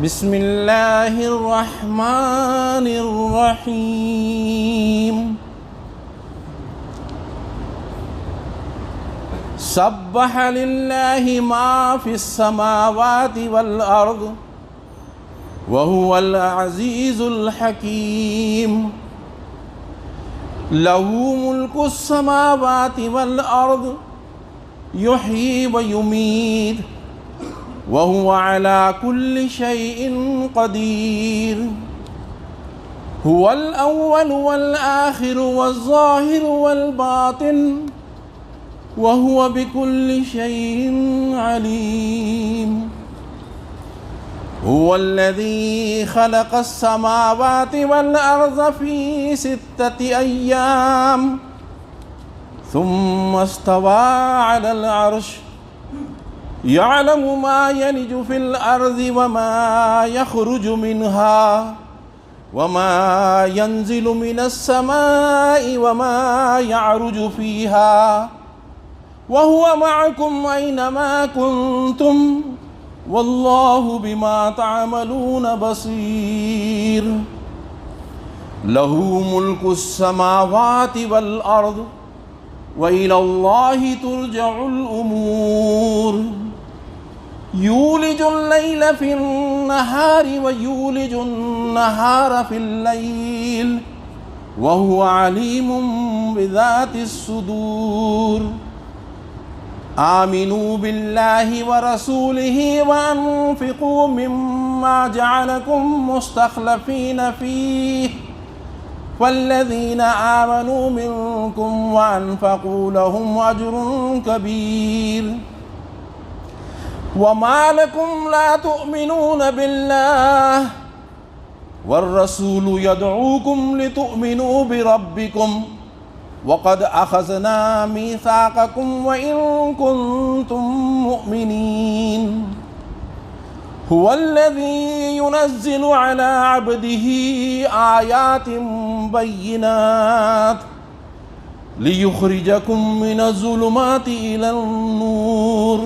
بسم اللہ الرحمن الرحیم سبح للہ ما فی السماوات والارض وهو العزیز الحکیم له ملک السماوات والارض یحیی ویمیت وهو على كل شيء قدير هو الأول والآخر والظاهر والباطن وهو بكل شيء عليم هو الذي خلق السماوات والأرض في 6 أيام ثم استوى على العرش يعلم ما يلج في الأرض وما يخرج منها وما ينزل من السماء وما يعرج فيها وهو معكم أينما كنتم والله بما تعملون بصير له ملك السماوات والأرض وإلى الله ترجع الأمور يولج الليل في النهار ويولج النهار في الليل وهو عليم بذات الصدور آمنوا بالله ورسوله وأنفقوا مما جعلكم مستخلفين فيه والذين آمنوا منكم وأنفقوا لهم أجر كبير وما لكم لا تؤمنون بالله والرسول يدعوكم لتؤمنوا بربكم وقد أخذنا ميثاقكم وإن كنتم مؤمنين هو الذي ينزل على عبده آيات بينات ليخرجكم من الظلمات إلى النور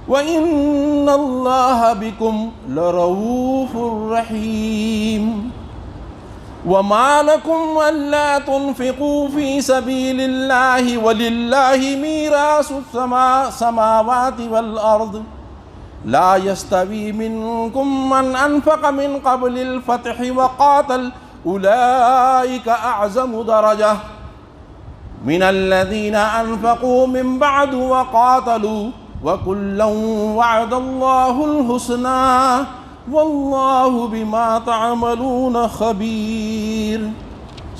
وإن الله بكم لرؤوف رحيم وما لكم ألا تنفقوا في سبيل الله ولله ميراث السماوات والأرض لا يستوي منكم من أنفق من قبل الفتح وقاتل أولئك أعظم درجة من الذين أنفقوا من بعد وقاتلوا وكلا وعد الله الحسنى والله بما تعملون خبير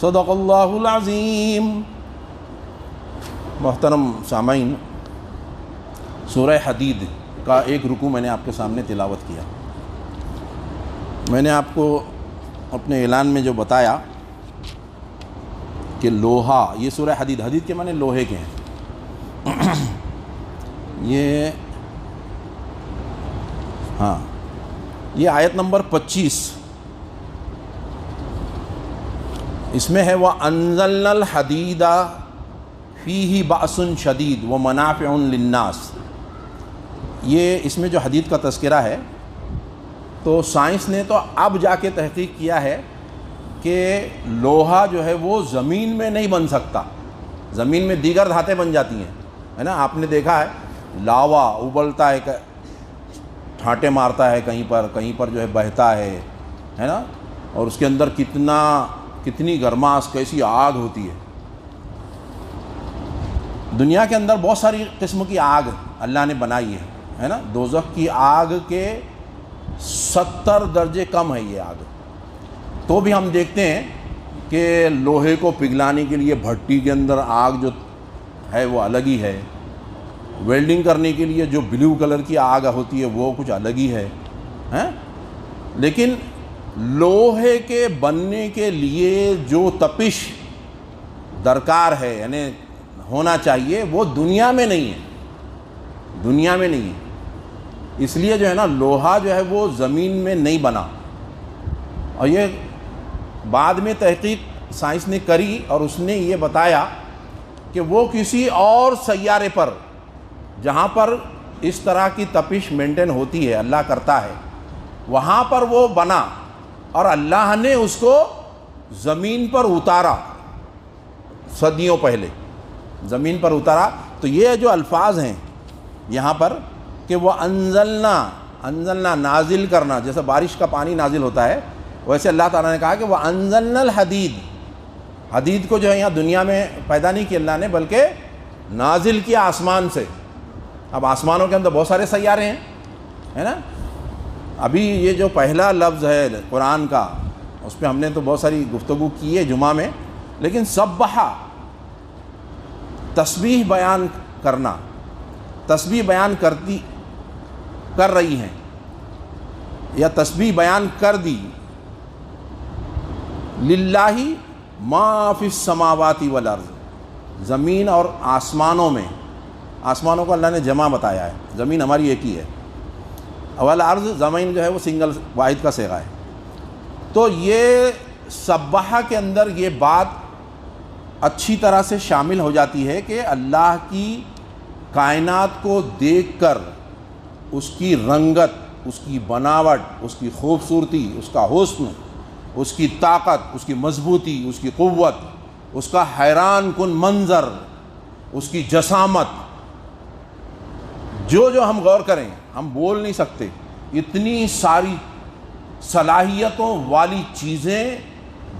صدق الله العظيم. محترم سامعین، سورہ حدید کا ایک رکوع میں نے آپ کے سامنے تلاوت کیا. میں نے آپ کو اپنے اعلان میں جو بتایا کہ لوہا، یہ سورہ حدید، حدید کے معنی لوہے کے ہیں. یہ آیت نمبر 25 اس میں ہے وَأَنزَلْنَا الْحَدِيدَ فِيهِ بَأْسٌ شَدِيدٌ وَمَنَافِعٌ لِلنَّاسِ. یہ اس میں جو حدید کا تذکرہ ہے تو سائنس نے تو اب جا کے تحقیق کیا ہے کہ لوہا جو ہے وہ زمین میں نہیں بن سکتا. زمین میں دیگر دھاتیں بن جاتی ہیں، ہے نا. آپ نے دیکھا ہے لاوا ابلتا ہے، ٹھانٹے مارتا ہے کہیں پر جو ہے بہتا ہے نا، اور اس کے اندر کتنی گرماس، کیسی آگ ہوتی ہے. دنیا کے اندر بہت ساری قسم کی آگ اللہ نے بنائی ہے نا. دوزخ کی آگ کے 70 درجے کم ہے یہ آگ. تو بھی ہم دیکھتے ہیں کہ لوہے کو پگھلانے کے لیے بھٹی کے اندر آگ جو ہے وہ الگ ہی ہے. ویلڈنگ کرنے کے لیے جو بلیو کلر کی آگ ہوتی ہے وہ کچھ الگ ہی ہے. لیکن لوہے کے بننے کے لیے جو تپش درکار ہے، یعنی ہونا چاہیے، وہ دنیا میں نہیں ہے. دنیا میں نہیں ہے. اس لیے جو ہے نا لوہا جو ہے وہ زمین میں نہیں بنا. اور یہ بعد میں تحقیق سائنس نے کری اور اس نے یہ بتایا کہ وہ کسی اور سیارے پر جہاں پر اس طرح کی تپش مینٹین ہوتی ہے، اللہ کرتا ہے وہاں پر وہ بنا اور اللہ نے اس کو زمین پر اتارا، صدیوں پہلے زمین پر اتارا۔ تو یہ جو الفاظ ہیں یہاں پر کہ وہ انزلنا نازل کرنا، جیسے بارش کا پانی نازل ہوتا ہے ویسے اللہ تعالیٰ نے کہا کہ وہ انزلنا الحدید، حدید کو جو ہے یہاں دنیا میں پیدا نہیں کیا اللہ نے بلکہ نازل کیا آسمان سے۔ اب آسمانوں کے اندر بہت سارے سیارے ہیں، ہے نا۔ ابھی یہ جو پہلا لفظ ہے قرآن کا اس پہ ہم نے تو بہت ساری گفتگو کی ہے جمعہ میں، لیکن سبحہ تسبیح بیان کرنا، تسبیح بیان کر رہی ہیں یا تسبیح بیان کر دی۔ للہ ما فی السماوات والارض، زمین اور آسمانوں میں، آسمانوں کو اللہ نے جمع بتایا ہے، زمین ہماری ایک ہی ہے، والارض زمین جو ہے وہ سنگل واحد کا صیغہ ہے۔ تو یہ سبحہ کے اندر یہ بات اچھی طرح سے شامل ہو جاتی ہے کہ اللہ کی کائنات کو دیکھ کر اس کی رنگت، اس کی بناوٹ، اس کی خوبصورتی، اس کا حسن، اس کی طاقت، اس کی مضبوطی، اس کی قوت، اس کا حیران کن منظر، اس کی جسامت، جو ہم غور کریں ہم بول نہیں سکتے، اتنی ساری صلاحیتوں والی چیزیں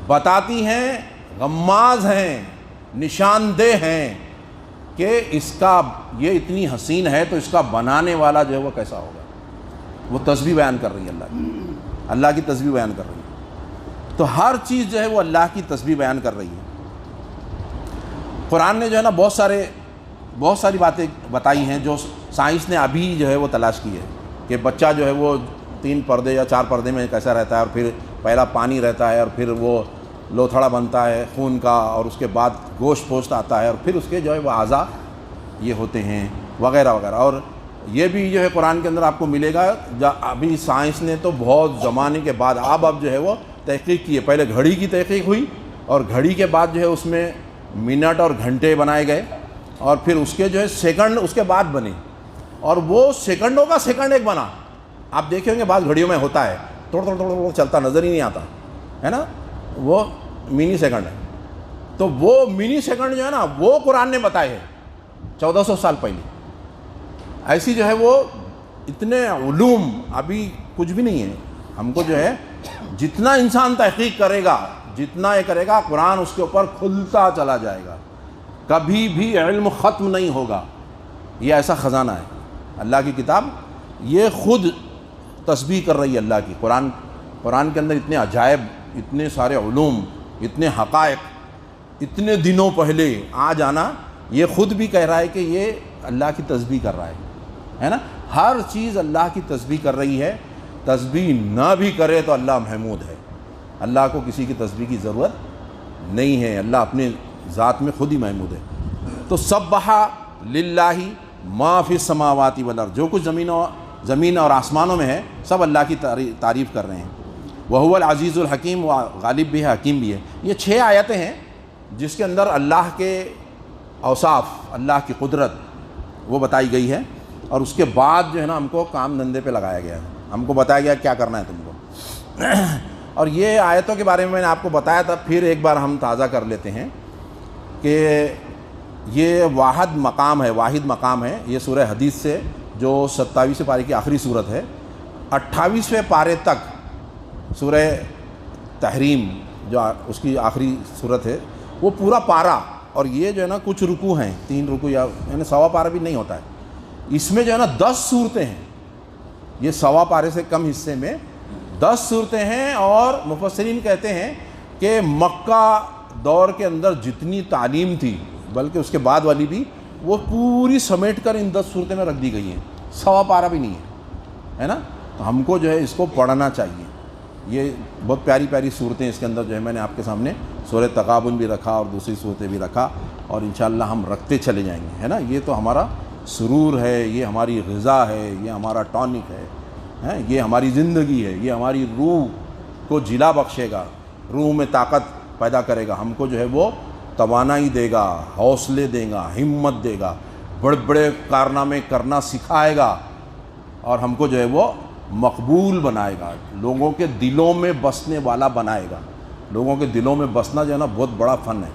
بتاتی ہیں، غماز ہیں، نشاندہ ہیں کہ اس کا یہ اتنی حسین ہے تو اس کا بنانے والا جو ہے وہ کیسا ہوگا۔ وہ تسبیح بیان کر رہی ہے اللہ کی، اللہ کی تسبیح بیان کر رہی ہے۔ تو ہر چیز جو ہے وہ اللہ کی تسبیح بیان کر رہی ہے۔ قرآن نے جو ہے نا بہت ساری باتیں بتائی ہیں جو سائنس نے ابھی جو ہے وہ تلاش کی ہے، کہ بچہ جو ہے وہ 3 پردے یا 4 پردے میں کیسا رہتا ہے، اور پھر پہلا پانی رہتا ہے اور پھر وہ لوتھڑا بنتا ہے خون کا، اور اس کے بعد گوشت پوشت آتا ہے، اور پھر اس کے جو ہے وہ اعضاء یہ ہوتے ہیں وغیرہ وغیرہ۔ اور یہ بھی جو ہے قرآن کے اندر آپ کو ملے گا۔ ابھی سائنس نے تو بہت زمانے کے بعد اب جو ہے وہ تحقیق کی ہے۔ پہلے گھڑی کی تحقیق ہوئی، اور گھڑی کے بعد جو ہے اس میں منٹ اور گھنٹے بنائے گئے، اور پھر اس کے جو ہے سیکنڈ اس کے بعد بنے، اور وہ سیکنڈوں کا سیکنڈ ایک بنا۔ آپ دیکھیں گے بعض گھڑیوں میں ہوتا ہے توڑ چلتا نظر ہی نہیں آتا ہے نا، وہ منی سیکنڈ ہے۔ تو وہ منی سیکنڈ جو ہے نا وہ قرآن نے بتائے ہیں 1400 سال پہلے۔ ایسی جو ہے وہ اتنے علوم ابھی کچھ بھی نہیں ہے۔ ہم کو جو ہے جتنا انسان تحقیق کرے گا، جتنا یہ کرے گا، قرآن اس کے اوپر کھلتا چلا جائے گا، کبھی بھی علم ختم نہیں ہوگا۔ یہ ایسا خزانہ ہے اللہ کی کتاب، یہ خود تسبیح کر رہی ہے اللہ کی۔ قرآن کے اندر اتنے عجائب، اتنے سارے علوم، اتنے حقائق، اتنے دنوں پہلے آ جانا، یہ خود بھی کہہ رہا ہے کہ یہ اللہ کی تسبیح کر رہا ہے نا۔ ہر چیز اللہ کی تسبیح کر رہی ہے۔ تسبیح نہ بھی کرے تو اللہ محمود ہے، اللہ کو کسی کی تسبیح کی ضرورت نہیں ہے، اللہ اپنے ذات میں خود ہی محمود ہے۔ تو سبح للہ ما فی السماوات والارض، جو کچھ زمین اور آسمانوں میں ہے سب اللہ کی تعریف کر رہے ہیں۔ وہو العزیز الحکیم، وہ غالب بھی ہے، حکیم بھی ہے۔ یہ 6 آیتیں ہیں جس کے اندر اللہ کے اوصاف، اللہ کی قدرت وہ بتائی گئی ہے، اور اس کے بعد جو ہے نا ہم کو کام دھندے پہ لگایا گیا ہے، ہم کو بتایا گیا کیا کرنا ہے تم کو۔ اور یہ آیتوں کے بارے میں نے آپ کو بتایا تھا، پھر ایک بار ہم تازہ کر لیتے ہیں کہ یہ واحد مقام ہے۔ یہ سورہ حدید سے جو 27ویں پارے کی آخری صورت ہے، 28ویں پارے تک سورہ تحریم جو اس کی آخری صورت ہے وہ پورا پارا، اور یہ جو ہے نا کچھ رکوع ہیں، 3 رکوع یا یعنی سوا پارا بھی نہیں ہوتا ہے، اس میں جو ہے نا 10 صورتیں ہیں۔ یہ سوا پارے سے کم حصے میں 10 صورتیں ہیں، اور مفسرین کہتے ہیں کہ مکہ دور کے اندر جتنی تعلیم تھی، بلکہ اس کے بعد والی بھی، وہ پوری سمیٹ کر ان 10 صورتیں میں رکھ دی گئی ہیں، سوا پارا بھی نہیں ہے نا۔ تو ہم کو جو ہے اس کو پڑھنا چاہیے۔ یہ بہت پیاری پیاری صورتیں اس کے اندر جو ہے میں نے آپ کے سامنے سورہ تغابن بھی رکھا اور دوسری صورتیں بھی رکھا، اور انشاءاللہ ہم رکھتے چلے جائیں گے، ہے نا۔ یہ تو ہمارا سرور ہے، یہ ہماری غذا ہے، یہ ہمارا ٹونک ہے، یہ ہماری زندگی ہے، یہ ہماری روح کو جلا بخشے گا، روح میں طاقت پیدا کرے گا، ہم کو جو ہے وہ توانائی دے گا، حوصلے دے گا، ہمت دے گا، بڑے بڑے کارنامے کرنا سکھائے گا، اور ہم کو جو ہے وہ مقبول بنائے گا، لوگوں کے دلوں میں بسنے والا بنائے گا۔ لوگوں کے دلوں میں بسنا جو ہے نا بہت بڑا فن ہے،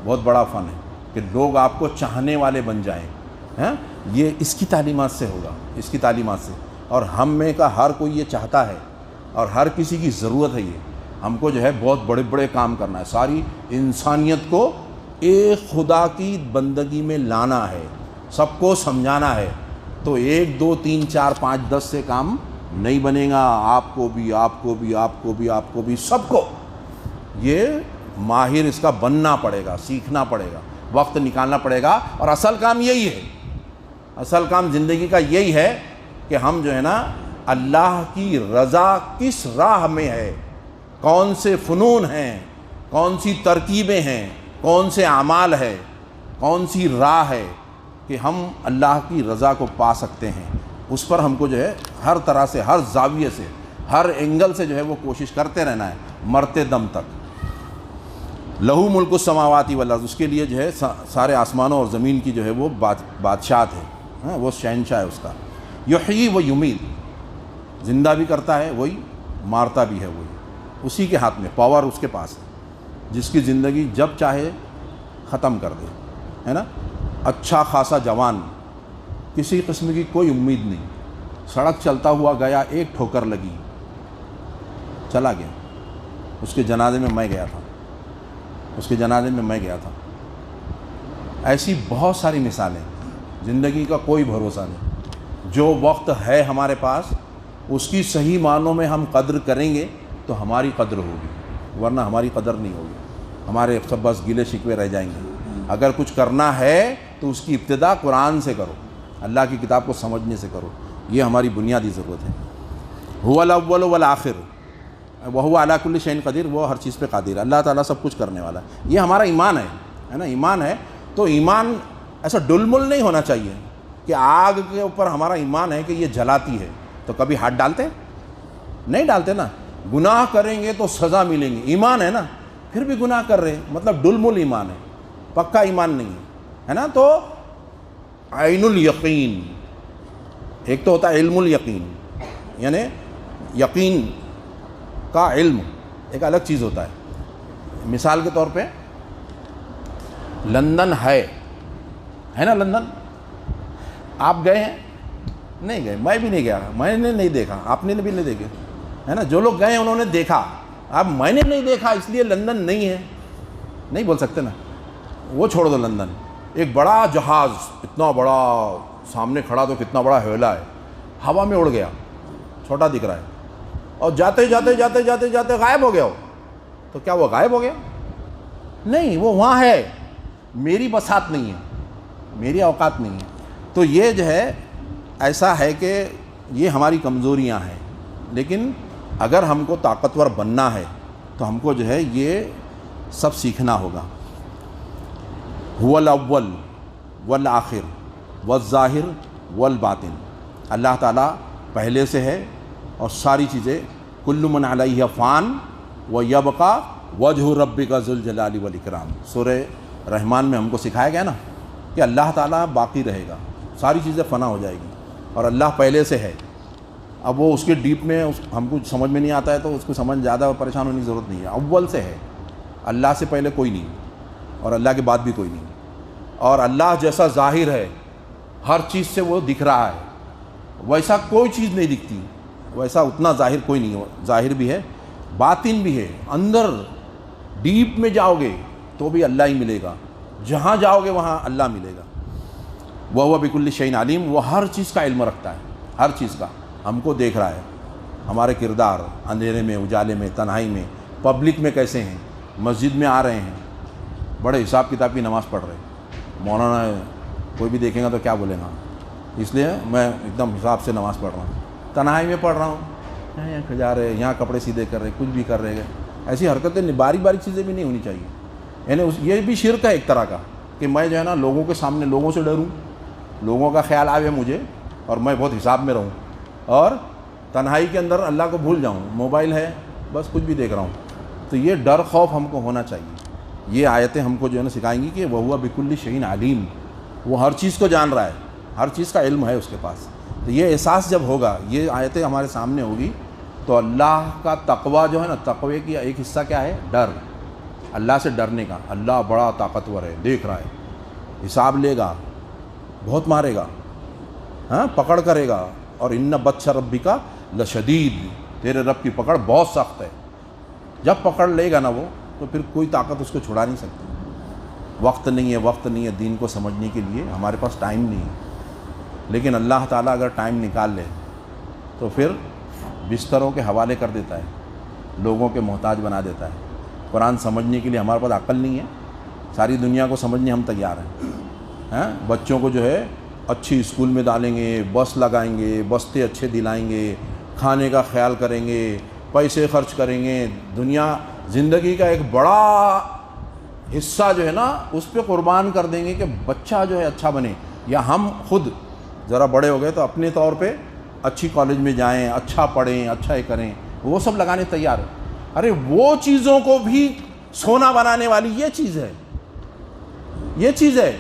بہت بڑا فن ہے کہ لوگ آپ کو چاہنے والے بن جائیں، ہیں؟ یہ اس کی تعلیمات سے ہوگا، اس کی تعلیمات سے۔ اور ہم میں کا ہر کوئی یہ چاہتا ہے اور ہر کسی کی ضرورت ہے، یہ ہم کو جو ہے بہت بڑے بڑے کام کرنا ہے، ساری انسانیت کو ایک خدا کی بندگی میں لانا ہے، سب کو سمجھانا ہے۔ تو 1 2 3 4 5 10 سے کام نہیں بنے گا، آپ کو بھی، آپ کو بھی، آپ کو بھی، آپ کو بھی، سب کو یہ ماہر اس کا بننا پڑے گا، سیکھنا پڑے گا، وقت نکالنا پڑے گا۔ اور اصل کام یہی ہے، اصل کام زندگی کا یہی ہے کہ ہم جو ہے نا اللہ کی رضا کس راہ میں ہے، کون سے فنون ہیں، کون سی ترکیبیں ہیں، کون سے اعمال ہے، کون سی راہ ہے کہ ہم اللہ کی رضا کو پا سکتے ہیں، اس پر ہم کو جو ہے ہر طرح سے، ہر زاویے سے، ہر اینگل سے جو ہے وہ کوشش کرتے رہنا ہے مرتے دم تک۔ لہو ملک السماوات والارض، اس کے لیے جو ہے سارے آسمانوں اور زمین کی جو ہے وہ بادشاہت ہے، وہ شہنشاہ ہے اس کا۔ یحیی و یمیت، زندہ بھی کرتا ہے وہی، مارتا بھی ہے وہی، اسی کے ہاتھ میں پاور اس کے پاس ہے، جس کی زندگی جب چاہے ختم کر دے، ہے نا۔ اچھا خاصا جوان، کسی قسم کی کوئی امید نہیں، سڑک چلتا ہوا گیا، ایک ٹھوکر لگی، چلا گیا۔ اس کے جنازے میں میں گیا تھا، اس کے جنازے میں میں گیا تھا۔ ایسی بہت ساری مثالیں، زندگی کا کوئی بھروسہ نہیں۔ جو وقت ہے ہمارے پاس اس کی صحیح معنوں میں ہم قدر کریں گے تو ہماری قدر ہوگی، ورنہ ہماری قدر نہیں ہوگی، ہمارے سب بس گلے شکوے رہ جائیں گے۔ اگر کچھ کرنا ہے تو اس کی ابتدا قرآن سے کرو، اللہ کی کتاب کو سمجھنے سے کرو، یہ ہماری بنیادی ضرورت ہے۔ هو الاول والآخر وهو علی کل شیء قدیر، وہ ہر چیز پہ قادر ہے، اللہ تعالیٰ سب کچھ کرنے والا ہے۔ یہ ہمارا ایمان ہے نا، ایمان ہے۔ تو ایمان ایسا ڈل مل نہیں ہونا چاہیے کہ آگ کے اوپر ہمارا ایمان ہے کہ یہ جلاتی ہے تو کبھی ہاتھ ڈالتے نہیں، ڈالتے نا۔ گناہ کریں گے تو سزا ملیں گی، ایمان ہے نا، پھر بھی گناہ کر رہے ہیں، مطلب ڈل مل ایمان ہے، پکا ایمان نہیں ہے نا۔ تو عین الیقین، ایک تو ہوتا ہے علم الیقین، یعنی یقین کا علم ایک الگ چیز ہوتا ہے۔ مثال کے طور پہ لندن ہے نا، لندن آپ گئے ہیں؟ نہیں گئے، میں بھی نہیں گیا، میں نے نہیں دیکھا، آپ نے بھی نہیں دیکھے، ہے نا۔ جو لوگ گئے ہیں انہوں نے دیکھا، اب میں نے نہیں دیکھا اس لیے لندن نہیں ہے نہیں بول سکتے نا۔ وہ چھوڑ دو، لندن ایک بڑا جہاز، اتنا بڑا، سامنے کھڑا تو کتنا بڑا حویلا ہے، ہوا میں اڑ گیا، چھوٹا دکھ رہا ہے، اور جاتے جاتے جاتے جاتے جاتے غائب ہو گیا ہو، تو کیا وہ غائب ہو گیا؟ نہیں، وہ وہاں ہے، میری بساط نہیں ہے، میری اوقات نہیں ہے۔ تو یہ جو ہے ایسا ہے کہ یہ ہماری کمزوریاں ہیں، لیکن اگر ہم کو طاقتور بننا ہے تو ہم کو جو ہے یہ سب سیکھنا ہوگا۔ هو الاول والآخر والظاہر والباطن، اللہ تعالیٰ پہلے سے ہے اور ساری چیزیں، کل من علیہ فان ویبقی وجہ ربک ذو الجلال والاکرام، سورہ رحمان میں ہم کو سکھایا گیا نا کہ اللہ تعالیٰ باقی رہے گا، ساری چیزیں فنا ہو جائے گی، اور اللہ پہلے سے ہے۔ اب وہ اس کے ڈیپ میں ہم کو سمجھ میں نہیں آتا ہے تو اس کو سمجھ زیادہ پریشان ہونے کی ضرورت نہیں ہے۔ اول سے ہے، اللہ سے پہلے کوئی نہیں اور اللہ کے بعد بھی کوئی نہیں، اور اللہ جیسا ظاہر ہے، ہر چیز سے وہ دکھ رہا ہے، ویسا کوئی چیز نہیں دکھتی، ویسا اتنا ظاہر کوئی نہیں، ظاہر بھی ہے، باطن بھی ہے، اندر ڈیپ میں جاؤ گے تو بھی اللہ ہی ملے گا، جہاں جاؤ گے وہاں اللہ ملے گا۔ وَهُوَ بِكُلِّ شَيْءٍ عَلِيمٌ، وہ ہر چیز کا علم رکھتا ہے، ہر چیز کا، ہم کو دیکھ رہا ہے، ہمارے کردار اندھیرے میں، اجالے میں، تنہائی میں، پبلک میں کیسے ہیں، مسجد میں آ رہے ہیں، بڑے حساب کتاب کی نماز پڑھ رہے ہیں، مولانا کوئی بھی دیکھیں گا تو کیا بولے گا، اس لیے میں ایک دم حساب سے نماز پڑھ رہا ہوں، تنہائی میں پڑھ رہا ہوں، یہاں کھجا رہے، یہاں کپڑے سیدھے کر رہے، کچھ بھی کر رہے ہیں، ایسی حرکتیں باریک باریک چیزیں بھی نہیں ہونی چاہیے، یعنی یہ بھی شرک ہے ایک طرح کا کہ میں جو ہے نا لوگوں کے سامنے لوگوں سے ڈروں، لوگوں کا خیال آئے مجھے اور میں بہت حساب میں رہوں، اور تنہائی کے اندر اللہ کو بھول جاؤں، موبائل ہے بس کچھ بھی دیکھ رہا ہوں۔ تو یہ ڈر خوف ہم کو ہونا چاہیے۔ یہ آیتیں ہم کو جو ہے نا سکھائیں گی کہ وَهُوَ بِكُلِّ شَيْءٍ عَلِيمٌ، وہ ہر چیز کو جان رہا ہے، ہر چیز کا علم ہے اس کے پاس، تو یہ احساس جب ہوگا، یہ آیتیں ہمارے سامنے ہوگی، تو اللہ کا تقوی جو ہے نا، تقوی کی ایک حصہ کیا ہے؟ ڈر، اللہ سے ڈرنے کا۔ اللہ بڑا طاقتور ہے، دیکھ رہا ہے، حساب لے گا، بہت مارے گا، ہاں پکڑ کرے گا، اور ان بطش ربک لشدید، تیرے رب کی پکڑ بہت سخت ہے۔ جب پکڑ لے گا نا وہ، تو پھر کوئی طاقت اس کو چھڑا نہیں سکتی۔ وقت نہیں ہے دین کو سمجھنے کے لیے، ہمارے پاس ٹائم نہیں ہے، لیکن اللہ تعالیٰ اگر ٹائم نکال لے تو پھر بستروں کے حوالے کر دیتا ہے، لوگوں کے محتاج بنا دیتا ہے۔ قرآن سمجھنے کے لیے ہمارے پاس عقل نہیں ہے، ساری دنیا کو سمجھنے ہم تیار ہیں۔ بچوں کو جو ہے اچھی اسکول میں ڈالیں گے، بس لگائیں گے، بستے اچھے دلائیں گے، کھانے کا خیال کریں گے، پیسے خرچ کریں گے، دنیا زندگی کا ایک بڑا حصہ جو ہے نا اس پہ قربان کر دیں گے کہ بچہ جو ہے اچھا بنے، یا ہم خود ذرا بڑے ہو گئے تو اپنے طور پہ اچھی کالج میں جائیں، اچھا پڑھیں، اچھا یہ کریں، وہ سب لگانے تیار ہے۔ ارے وہ چیزوں کو بھی سونا بنانے والی یہ چیز ہے، یہ چیز ہے۔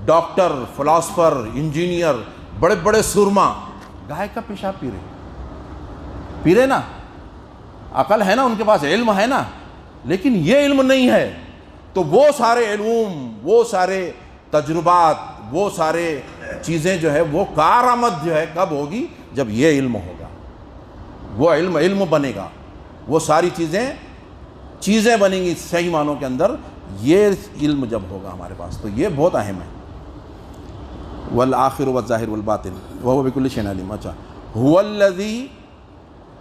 ڈاکٹر، فلاسفر، انجینئر، بڑے بڑے سرما گائے کا پیشاب پی رہے نا، عقل ہے نا ان کے پاس، علم ہے نا، لیکن یہ علم نہیں ہے، تو وہ سارے علوم، وہ سارے تجربات، وہ سارے چیزیں جو ہے وہ کارآمد جو ہے کب ہوگی؟ جب یہ علم ہوگا، وہ علم بنے گا، وہ ساری چیزیں بنیں گی صحیح معنوں کے اندر، یہ علم جب ہوگا ہمارے پاس، تو یہ بہت اہم ہے۔ والآخر والظاہر والباطن وہو بکل شیء علیم۔ اچھا، هو الذی،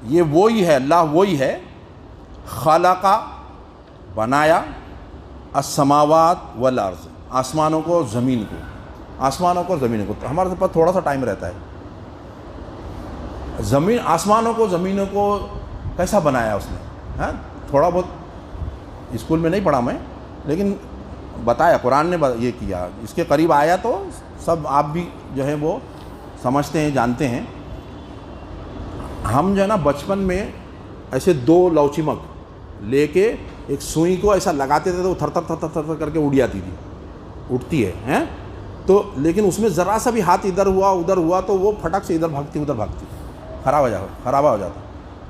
یہ وہی ہے، اللہ وہی ہے، خلق، بنایا، السماوات والارض، آسمانوں کو، زمین کو، آسمانوں کو، زمینوں کو۔ ہمارے پاس تھوڑا سا ٹائم رہتا ہے، زمین، آسمانوں کو، زمینوں کو کیسا بنایا اس نے؟ ہاں تھوڑا بہت اسکول میں نہیں پڑھا میں، لیکن بتایا قرآن نے، یہ کیا، اس کے قریب آیا تو سب آپ بھی جو ہے وہ سمجھتے ہیں، جانتے ہیں۔ ہم جو ہے نا بچپن میں ایسے دو لوچمک لے کے ایک سوئی کو ایسا لگاتے تھے تو وہ تھر تھر تھر تھر تھر کر کے اڑ جاتی تھی، اٹھتی ہے تو، لیکن اس میں ذرا سا بھی ہاتھ ادھر ہوا ادھر ہوا تو وہ پھٹک سے ادھر بھاگتی، خرابہ ہو جاتا،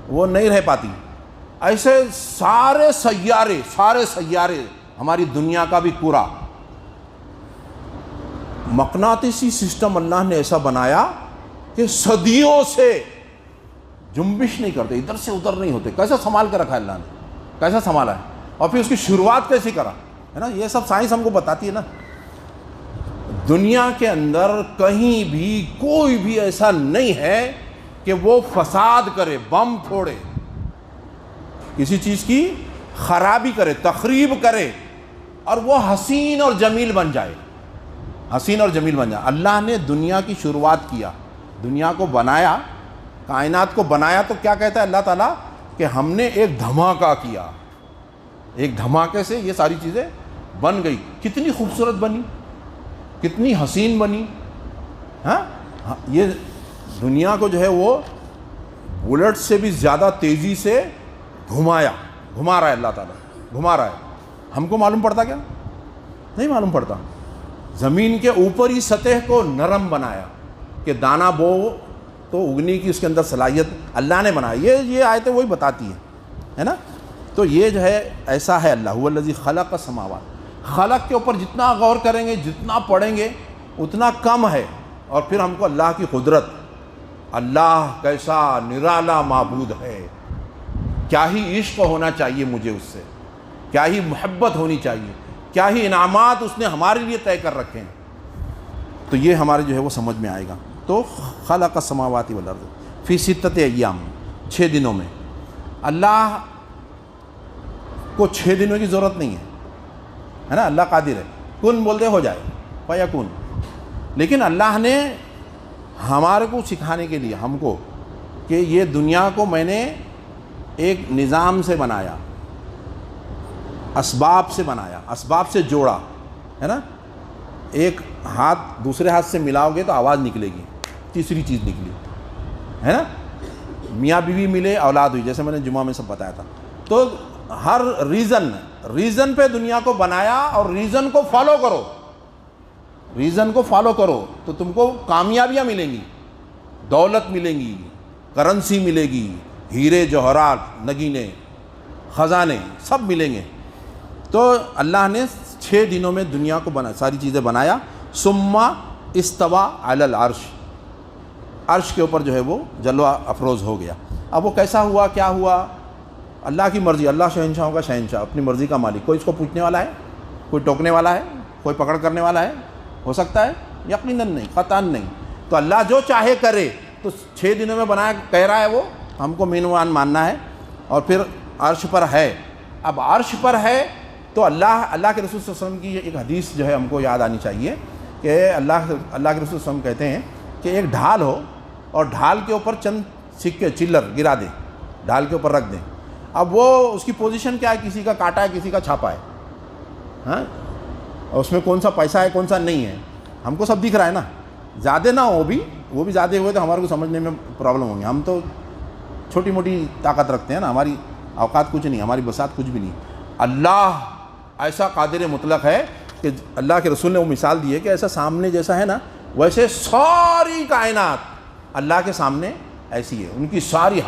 وہ نہیں رہ پاتی۔ ایسے سارے سیارے ہماری دنیا کا بھی پورا مقناطیسی سسٹم اللہ نے ایسا بنایا کہ صدیوں سے جنبش نہیں کرتے، ادھر سے ادھر نہیں ہوتے۔ کیسا سنبھال کے رکھا ہے اللہ نے، کیسا سنبھالا ہے، اور پھر اس کی شروعات کیسی کرا ہے نا، یہ سب سائنس ہم کو بتاتی ہے نا۔ دنیا کے اندر کہیں بھی کوئی بھی ایسا نہیں ہے کہ وہ فساد کرے، بم پھوڑے، کسی چیز کی خرابی کرے، تخریب کرے، اور وہ حسین اور جمیل بن جائے، حسین اور جمیل بن جائے۔ اللہ نے دنیا کی شروعات کیا، دنیا کو بنایا، کائنات کو بنایا، تو کیا کہتا ہے اللہ تعالیٰ کہ ہم نے ایک دھماکہ کیا، ایک دھماکے سے یہ ساری چیزیں بن گئی۔ کتنی خوبصورت بنی، کتنی حسین بنی، ہاں یہ دنیا کو جو ہے وہ بلٹ سے بھی زیادہ تیزی سے گھما رہا ہے اللہ تعالیٰ، گھما رہا ہے۔ ہم کو معلوم پڑتا کیا؟ نہیں معلوم پڑتا۔ زمین کے اوپری سطح کو نرم بنایا کہ دانہ بو تو اگنے کی اس کے اندر صلاحیت اللہ نے بنایا، یہ آیتیں وہی بتاتی ہے نا۔ تو یہ جو ہے ایسا ہے اللہ، هو الذی خلق السماوات۔ خلق کے اوپر جتنا غور کریں گے، جتنا پڑھیں گے اتنا کم ہے، اور پھر ہم کو اللہ کی قدرت، اللہ کیسا نرالا معبود ہے، کیا ہی عشق ہونا چاہیے مجھے اس سے، کیا ہی محبت ہونی چاہیے، کیا ہی انعامات اس نے ہمارے لیے طے کر رکھے ہیں، تو یہ ہمارے جو ہے وہ سمجھ میں آئے گا۔ تو خلق السماوات والارض فی ستۃ ایام، 6 دنوں میں۔ اللہ کو 6 دنوں کی ضرورت نہیں ہے نا، اللہ قادر ہے، کن بول دے ہو جائے، فیکون۔ لیکن اللہ نے ہمارے کو سکھانے کے لیے ہم کو کہ یہ دنیا کو میں نے ایک نظام سے بنایا، اسباب سے بنایا، اسباب سے جوڑا ہے نا۔ ایک ہاتھ دوسرے ہاتھ سے ملاؤ گے تو آواز نکلے گی، تیسری چیز نکلی ہے نا۔ میاں بیوی ملے، اولاد ہوئی، جیسے میں نے جمعہ میں سب بتایا تھا۔ تو ہر ریزن پہ دنیا کو بنایا، اور ریزن کو فالو کرو، ریزن کو فالو کرو تو تم کو کامیابیاں ملیں گی، دولت ملیں گی، کرنسی ملے گی، ہیرے جوہرات، نگینے، خزانے سب ملیں گے۔ تو اللہ نے 6 دنوں میں دنیا کو ساری چیزیں بنایا۔ ثم استوى علی العرش، عرش کے اوپر جو ہے وہ جلوہ افروز ہو گیا۔ اب وہ کیسا ہوا، کیا ہوا؟ اللہ کی مرضی، اللہ شہنشاہوں کا شہنشاہ، اپنی مرضی کا مالک۔ کوئی اس کو پوچھنے والا ہے؟ کوئی ٹوکنے والا ہے؟ کوئی پکڑ کرنے والا ہے؟ ہو سکتا ہے؟ یقیناً نہیں، قطعاً نہیں۔ تو اللہ جو چاہے کرے۔ تو 6 دنوں میں بنایا کہہ رہا ہے، وہ ہم کو مینوان ماننا ہے۔ اور پھر عرش پر ہے۔ اب عرش پر ہے تو اللہ کے رسول صلی اللہ علیہ وسلم کی ایک حدیث جو ہے ہم کو یاد آنی چاہیے کہ اللہ کے رسول صلی اللہ علیہ وسلم کہتے ہیں کہ ایک ڈھال ہو اور ڈھال کے اوپر چند سکے چلر گرا دیں، ڈھال کے اوپر رکھ دیں۔ اب وہ اس کی پوزیشن کیا ہے؟ کسی کا کاٹا ہے، کسی کا چھاپا ہے، ہاں، اور اس میں کون سا پیسہ ہے، کون سا نہیں ہے، ہم کو سب دکھ رہا ہے نا۔ زیادہ نہ ہو وہ بھی زیادہ ہوئے تو ہمارے کو سمجھنے میں پرابلم ہوں گی۔ ہم تو چھوٹی موٹی طاقت رکھتے ہیں نا، ہماری اوقات کچھ نہیں، ہماری بساط کچھ بھی نہیں۔ اللہ ایسا قادر مطلق ہے کہ اللہ کے رسول نے وہ مثال دی ہے کہ ایسا سامنے جیسا ہے نا، ویسے ساری کائنات اللہ کے سامنے ایسی ہے، ان کی ساری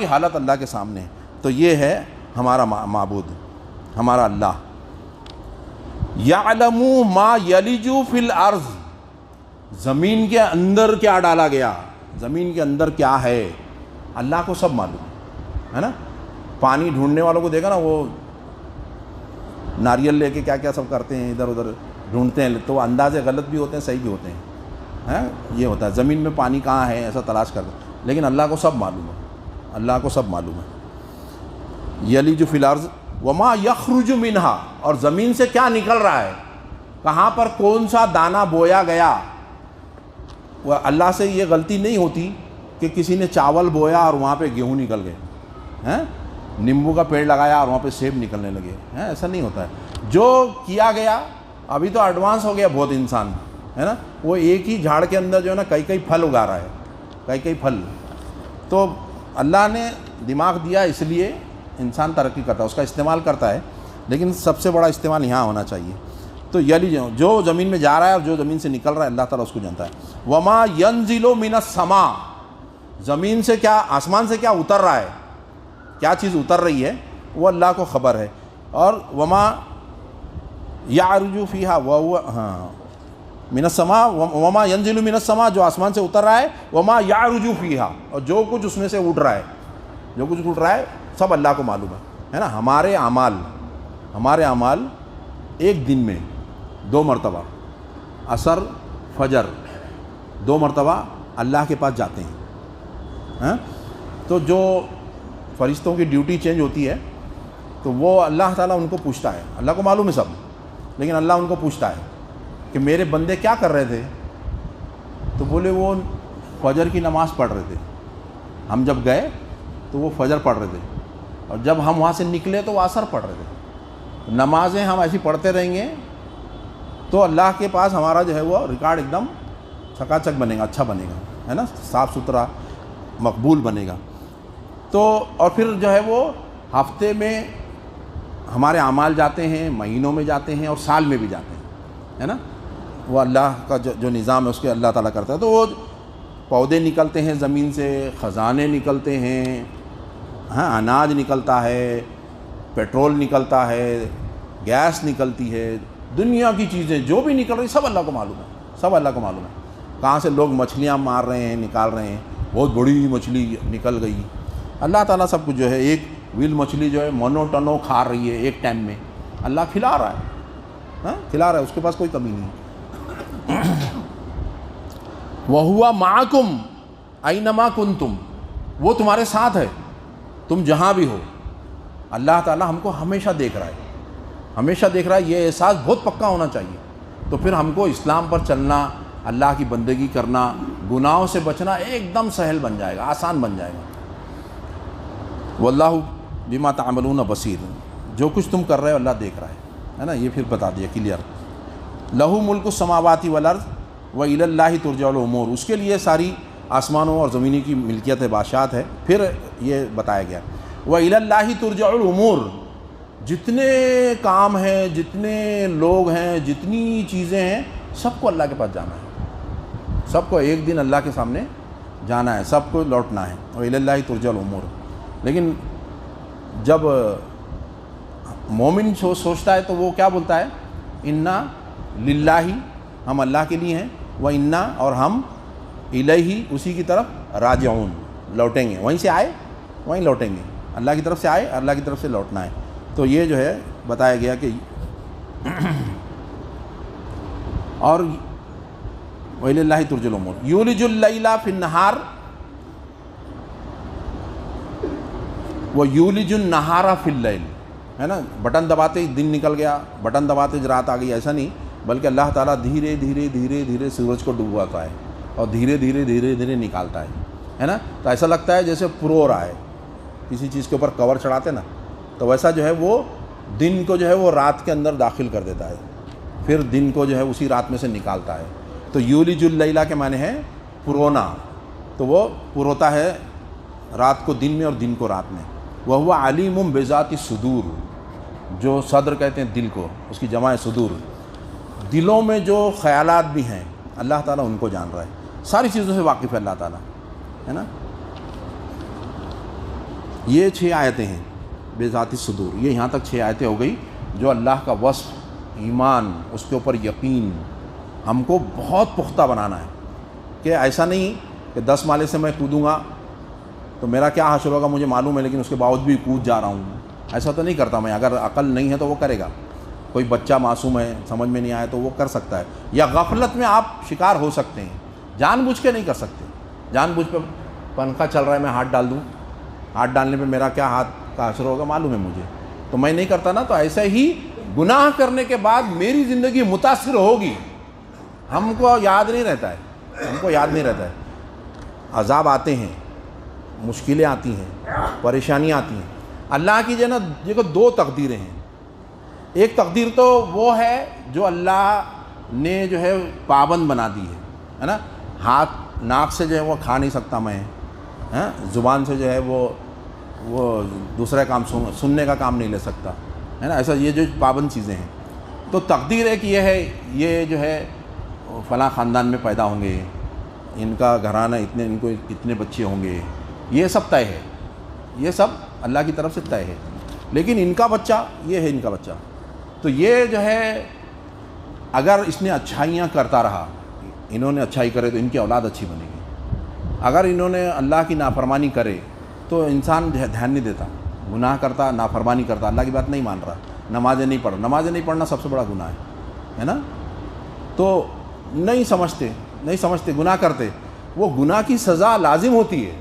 حالت اللہ کے سامنے ہے۔ تو یہ ہے ہمارا معبود، ہمارا اللہ۔ یعلم ما یلج فی الارض، زمین کے اندر کیا ڈالا گیا، زمین کے اندر کیا ہے، اللہ کو سب معلوم ہے نا۔ پانی ڈھونڈنے والوں کو دیکھا نا، وہ ناریل لے کے کیا کیا سب کرتے ہیں، ادھر ادھر ڈھونڈتے ہیں، تو اندازے غلط بھی ہوتے ہیں، صحیح بھی ہوتے ہیں، یہ ہوتا ہے۔ زمین میں پانی کہاں ہے ایسا تلاش کرتے ہیں، لیکن اللہ کو سب معلوم ہے، اللہ کو سب معلوم ہے۔ یلج فی الارض وما یخرج منہا، اور زمین سے کیا نکل رہا ہے، کہاں پر کون سا دانہ بویا گیا۔ وہ اللہ سے یہ غلطی نہیں ہوتی کہ کسی نے چاول بویا اور وہاں پہ گیہوں نکل گئے، نیمبو کا پیڑ لگایا اور وہاں پہ سیب نکلنے لگے، ایسا نہیں ہوتا ہے۔ جو کیا گیا، ابھی تو ایڈوانس ہو گیا بہت انسان، ہے نا، وہ ایک ہی جھاڑ کے اندر جو ہے نا کئی پھل اگا رہا ہے، کئی پھل۔ تو اللہ نے دماغ دیا، اس لیے انسان ترقی کرتا ہے، اس کا استعمال کرتا ہے، لیکن سب سے بڑا استعمال یہاں ہونا چاہیے۔ تو یلی جو زمین میں جا رہا ہے اور جو زمین سے نکل رہا ہے، اللہ تعالیٰ اس کو جانتا ہے۔ وما ینزل من السماء، زمین سے کیا، آسمان سے کیا اتر رہا ہے، کیا چیز اتر رہی ہے، وہ اللہ کو خبر ہے۔ اور وما یعرج فیہا وہو من السماء، وما ینزل من السماء، جو آسمان سے اتر رہا ہے، وما یعرج فیہا، اور جو کچھ اس میں سے اٹھ رہا ہے، سب اللہ کو معلوم ہے نا۔ ہمارے اعمال ایک دن میں 2 مرتبہ، عصر فجر 2 مرتبہ اللہ کے پاس جاتے ہیں، تو جو فرشتوں کی ڈیوٹی چینج ہوتی ہے تو وہ اللہ تعالیٰ ان کو پوچھتا ہے، اللہ کو معلوم ہے سب، لیکن اللہ ان کو پوچھتا ہے کہ میرے بندے کیا کر رہے تھے، تو بولے وہ فجر کی نماز پڑھ رہے تھے، ہم جب گئے تو وہ فجر پڑھ رہے تھے، اور جب ہم وہاں سے نکلے تو وہ عصر پڑھ رہے تھے۔ نمازیں ہم ایسی پڑھتے رہیں گے تو اللہ کے پاس ہمارا جو ہے وہ ریکارڈ ایک دم چکا چک بنے گا، اچھا بنے گا، ہے نا، صاف ستھرا مقبول بنے گا۔ تو اور پھر جو ہے وہ ہفتے میں ہمارے اعمال جاتے ہیں، مہینوں میں جاتے ہیں، اور سال میں بھی جاتے ہیں، ہے نا۔ وہ اللہ کا جو نظام ہے اس کے اللہ تعالیٰ کرتا ہے۔ تو وہ پودے نکلتے ہیں زمین سے، خزانے نکلتے ہیں، اناج نکلتا ہے، پیٹرول نکلتا ہے، گیس نکلتی ہے، دنیا کی چیزیں جو بھی نکل رہی سب اللہ کو معلوم ہے، سب اللہ کو معلوم ہے۔ کہاں سے لوگ مچھلیاں مار رہے ہیں، نکال رہے ہیں، بہت بڑی مچھلی نکل گئی، اللہ تعالیٰ سب کچھ جو ہے، ایک ویل مچھلی جو ہے منو ٹنو کھا رہی ہے ایک ٹائم میں، اللہ کھلا رہا ہے، کھلا رہا ہے، اس کے پاس کوئی کمی نہیں۔ وَهُوَ مَعَكُمْ أَيْنَمَا كُنْتُمْ، وہ تمہارے ساتھ ہے تم جہاں بھی ہو۔ اللہ تعالیٰ ہم کو ہمیشہ دیکھ رہا ہے، یہ احساس بہت پکا ہونا چاہیے۔ تو پھر ہم کو اسلام پر چلنا، اللہ کی بندگی کرنا، گناہوں سے بچنا ایک دم سہل بن جائے گا، آسان بن جائے گا۔ واللہ بما تعملون بصیر، جو کچھ تم کر رہے ہو اللہ دیکھ رہا ہے نا، یہ پھر بتا دیا کلیئر۔ لہو ملک السماوات والارض وإلی اللہ ترجع الامور، اس کے لیے ساری آسمانوں اور زمینی کی ملکیت ہے، بادشاہت ہے۔ پھر یہ بتایا گیا وإلی اللہ ترجع الامور، جتنے کام ہیں، جتنے لوگ ہیں، جتنی چیزیں ہیں، سب کو اللہ کے پاس جانا ہے، سب کو ایک دن اللہ کے سامنے جانا ہے، سب کو لوٹنا ہے، اور الی اللہ ترجع الامور۔ لیکن جب مومن سوچتا ہے تو وہ کیا بولتا ہے؟ انا للہ، ہم اللہ کے لیے ہیں، و انا، اور ہم الیہ، اسی کی طرف، راجعون، لوٹیں گے، وہیں سے آئے وہیں لوٹیں گے، اللہ کی طرف سے آئے اللہ کی طرف سے لوٹنا ہے۔ تو یہ جو ہے بتایا گیا کہ اور وَإِلَى اللَّهِ تُرْجَعُ الْأُمُورُ یولج اللیل فی النہار وَیولج النہار فی اللیل، ہے نا، بٹن دباتے ہی دن نکل گیا، بٹن دباتے ہی رات آ گئی، ایسا نہیں، بلکہ اللہ تعالیٰ دھیرے دھیرے دھیرے دھیرے سورج کو ڈبواتا ہے اور دھیرے دھیرے دھیرے دھیرے نکالتا ہے نا۔ تو ایسا لگتا ہے جیسے پرو رہا ہے، کسی چیز کے اوپر کور چڑھاتے نا، تو ویسا جو ہے وہ دن کو جو ہے وہ رات کے اندر داخل کر دیتا ہے، پھر دن کو جو ہے اسی رات میں سے نکالتا ہے۔ تو یولج اللیل کے معنی ہے پرونا، تو وہ پروتا ہے رات کو دن میں اور دن کو رات میں۔ وَهُوَ عَلِيمٌ بِذَاتِ الصُّدُورِ، جو صدر کہتے ہیں دل کو، اس کی جمع ہے صدور، دلوں میں جو خیالات بھی ہیں اللہ تعالیٰ ان کو جان رہا ہے، ساری چیزوں سے واقف ہے اللہ تعالیٰ، ہے نا۔ یہ 6 آیتیں ہیں بذات الصدور، یہ یہاں تک 6 آیتیں ہو گئی جو اللہ کا وصف، ایمان، اس کے اوپر یقین ہم کو بہت پختہ بنانا ہے، کہ ایسا نہیں کہ 10 مالے سے میں کودوں گا تو میرا کیا حشر ہوگا مجھے معلوم ہے، لیکن اس کے باوجود بھی کود جا رہا ہوں، ایسا تو نہیں کرتا میں۔ اگر عقل نہیں ہے تو وہ کرے گا، کوئی بچہ معصوم ہے سمجھ میں نہیں آیا تو وہ کر سکتا ہے، یا غفلت میں آپ شکار ہو سکتے ہیں، جان بوجھ کے نہیں کر سکتے۔ جان بوجھ پہ پنکھا چل رہا ہے میں ہاتھ ڈال دوں، ہاتھ ڈالنے پہ میرا کیا ہاتھ کا اثر ہوگا معلوم ہے مجھے، تو میں نہیں کرتا نا۔ تو ایسے ہی گناہ کرنے کے بعد میری زندگی متاثر ہوگی، ہم کو یاد نہیں رہتا ہے، ہم کو یاد نہیں رہتا ہے، عذاب آتے ہیں، مشکلیں آتی ہیں، پریشانیاں آتی ہیں۔ اللہ کی جو ہے نا، دیکھو 2 تقدیریں ہیں، ایک تقدیر تو وہ ہے جو اللہ نے جو ہے پابند بنا دی ہے نا، ہاتھ ناک سے جو ہے وہ کھا نہیں سکتا میں، ہاں، زبان سے جو ہے وہ دوسرا کام سننے کا کام نہیں لے سکتا، ہے نا، ایسا یہ جو پابند چیزیں ہیں۔ تو تقدیر ایک یہ ہے، یہ جو ہے فلاں خاندان میں پیدا ہوں گے، ان کا گھرانہ اتنے، ان کو اتنے بچے ہوں گے، یہ سب طے ہے، یہ سب اللہ کی طرف سے طے ہے۔ لیکن ان کا بچہ، یہ ہے ان کا بچہ، تو یہ جو ہے اگر اس نے اچھائیاں کرتا رہا، انہوں نے اچھائی کرے تو ان کی اولاد اچھی بنے گی، اگر انہوں نے اللہ کی نافرمانی کرے تو انسان دھیان نہیں دیتا، گناہ کرتا، نافرمانی کرتا، اللہ کی بات نہیں مان رہا، نمازیں نہیں پڑھ، نمازیں نہیں پڑھنا سب سے بڑا گناہ ہے نا۔ تو نہیں سمجھتے، گناہ کرتے، وہ گناہ کی سزا لازم ہوتی ہے،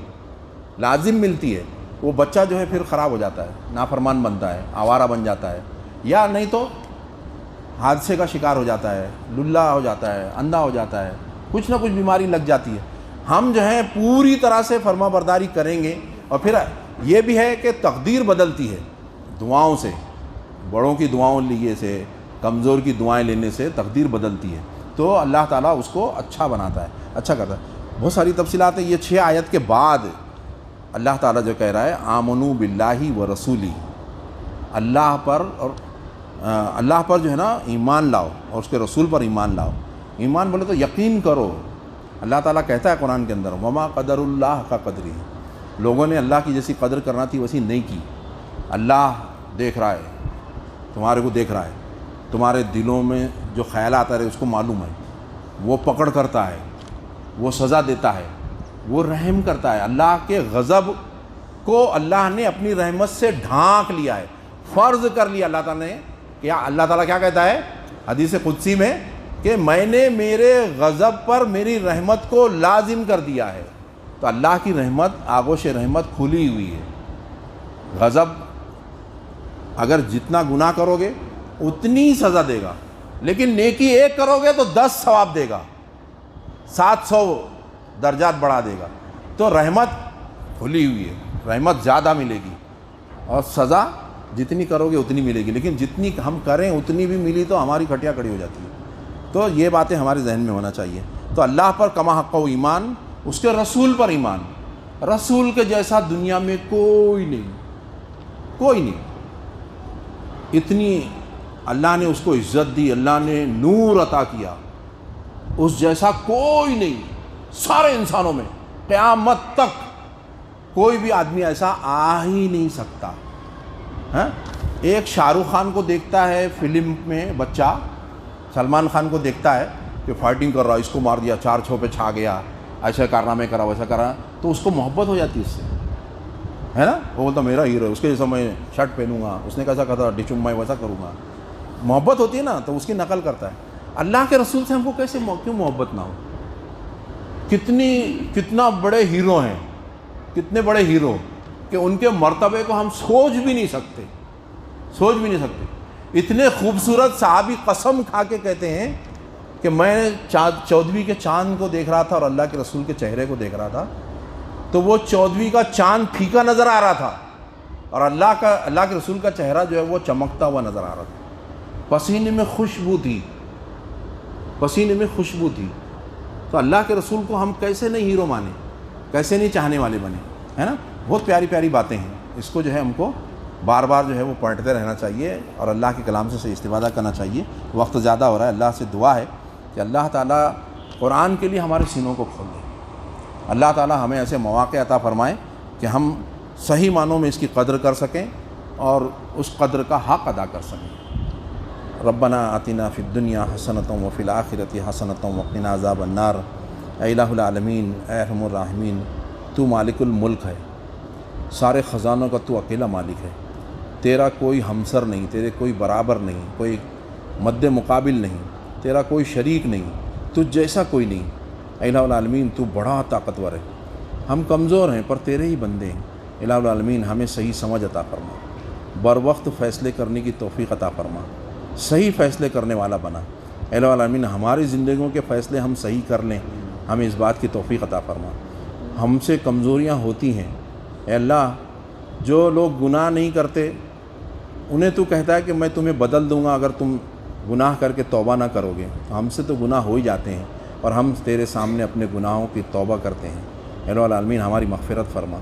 لازم ملتی ہے، وہ بچہ جو ہے پھر خراب ہو جاتا ہے، نافرمان بنتا ہے، آوارہ بن جاتا ہے، یا نہیں تو حادثے کا شکار ہو جاتا ہے، للہ ہو جاتا ہے، اندھا ہو جاتا ہے، کچھ نہ کچھ بیماری لگ جاتی ہے۔ ہم جو ہے پوری طرح سے فرما برداری کریں گے، اور پھر یہ بھی ہے کہ تقدیر بدلتی ہے دعاؤں سے، بڑوں کی دعاؤں لیے سے، کمزور کی دعائیں لینے سے تقدیر بدلتی ہے، تو اللہ تعالیٰ اس کو اچھا بناتا ہے، اچھا کرتا ہے۔ بہت ساری تفصیلات ہیں، یہ 6 آیت کے بعد اللہ تعالیٰ جو کہہ رہا ہے آمنوا باللہ و رسولی، اللہ پر جو ہے نا ایمان لاؤ اور اس کے رسول پر ایمان لاؤ۔ ایمان بولے تو یقین کرو، اللہ تعالیٰ کہتا ہے قرآن کے اندر وما قدر اللہ کا قدری، لوگوں نے اللہ کی جیسی قدر کرنا تھی ویسی نہیں کی۔ اللہ دیکھ رہا ہے، تمہارے کو دیکھ رہا ہے، تمہارے دلوں میں جو خیالات آ رہے اس کو معلوم ہے، وہ پکڑ کرتا ہے، وہ سزا دیتا ہے، وہ رحم کرتا ہے۔ اللہ کے غضب کو اللہ نے اپنی رحمت سے ڈھانک لیا ہے، فرض کر لیا اللہ تعالیٰ نے۔ کیا اللہ تعالیٰ کیا کہتا ہے حدیث قدسی میں کہ میں نے میرے غضب پر میری رحمت کو لازم کر دیا ہے۔ تو اللہ کی رحمت، آغوش رحمت کھلی ہوئی ہے۔ غضب اگر جتنا گناہ کرو گے اتنی سزا دے گا، لیکن نیکی ایک کرو گے تو 10 ثواب دے گا، 700 درجات بڑھا دے گا۔ تو رحمت کھلی ہوئی ہے، رحمت زیادہ ملے گی، اور سزا جتنی کرو گے اتنی ملے گی، لیکن جتنی ہم کریں اتنی بھی ملی تو ہماری کھٹیا کھڑی ہو جاتی ہے۔ تو یہ باتیں ہمارے ذہن میں ہونا چاہیے۔ تو اللہ پر کما حق و ایمان، اس کے رسول پر ایمان، رسول کے جیسا دنیا میں کوئی نہیں۔ اتنی اللہ نے اس کو عزت دی، اللہ نے نور عطا کیا، اس جیسا کوئی نہیں، سارے انسانوں میں قیامت تک کوئی بھی آدمی ایسا آ ہی نہیں سکتا. ہاں، ایک شاہ رخ خان کو دیکھتا ہے فلم میں بچہ، سلمان خان کو دیکھتا ہے کہ فائٹنگ کر رہا، اس کو مار دیا، 4 چھو پہ چھا گیا، ایسا کارنامے کرا، ویسا کرا، تو اس کو محبت ہو جاتی ہے اس سے، ہے نا. وہ بولتا میرا ہیرو ہے، اس کے جیسا میں شرٹ پہنوں گا، اس نے کیسا کہا ڈچم میں ویسا کروں گا. محبت ہوتی ہے نا، تو اس کی نقل کرتا ہے. اللہ کے رسول سے ہم کو کیسے کیوں محبت نہ ہو؟ کتنا بڑے ہیرو ہیں، کتنے بڑے ہیرو کہ ان کے مرتبے کو ہم سوچ بھی نہیں سکتے. اتنے خوبصورت صحابی قسم کھا کے کہتے ہیں کہ میں 14ویں کے چاند کو دیکھ رہا تھا اور اللہ کے رسول کے چہرے کو دیکھ رہا تھا، تو وہ 14ویں کا چاند پھیکا نظر آ رہا تھا اور اللہ کے رسول کا چہرہ جو ہے وہ چمکتا ہوا نظر آ رہا تھا. پسینے میں خوشبو تھی. تو اللہ کے رسول کو ہم کیسے نہیں ہیرو مانیں، کیسے نہیں چاہنے والے بنے، ہے نا. بہت پیاری پیاری باتیں ہیں. اس کو جو ہے ہم کو بار بار جو ہے وہ پڑھتے رہنا چاہیے اور اللہ کے کلام سے صحیح استفادہ کرنا چاہیے. وقت زیادہ ہو رہا ہے. اللہ سے دعا ہے کہ اللہ تعالیٰ قرآن کے لیے ہمارے سینوں کو کھول دے. اللہ تعالیٰ ہمیں ایسے مواقع عطا فرمائے کہ ہم صحیح معنوں میں اس کی قدر کر سکیں اور اس قدر کا حق ادا کر سکیں. ربنا آتنا فی الدنیا حسنۃ وفی الآخرۃ حسنۃ وقنا عذاب النار. اے الہ العالمین، اے ارحم الراحمین، تو مالک الملک ہے، سارے خزانوں کا تو اکیلا مالک ہے. تیرا کوئی ہمسر نہیں، تیرے کوئی برابر نہیں، کوئی مد مقابل نہیں، تیرا کوئی شریک نہیں، تجھ جیسا کوئی نہیں. اے الہ العالمین، تو بڑا طاقتور ہے. ہم کمزور ہیں پر تیرے ہی بندے ہیں. الہ العالمین، ہمیں صحیح سمجھ عطا فرما، بر وقت فیصلے کرنے کی توفیق عطا فرما، صحیح فیصلے کرنے والا بنا. الہ العالمین، ہماری زندگیوں کے فیصلے ہم صحیح کر لیں، ہمیں اس بات کی توفیق عطا فرما. ہم سے کمزوریاں ہوتی ہیں اے اللہ. جو لوگ گناہ نہیں کرتے انہیں تو کہتا ہے کہ میں تمہیں بدل دوں گا اگر تم گناہ کر کے توبہ نہ کرو گے. ہم سے تو گناہ ہو ہی جاتے ہیں اور ہم تیرے سامنے اپنے گناہوں کی توبہ کرتے ہیں. الہ العالمین، ہماری مغفرت فرما.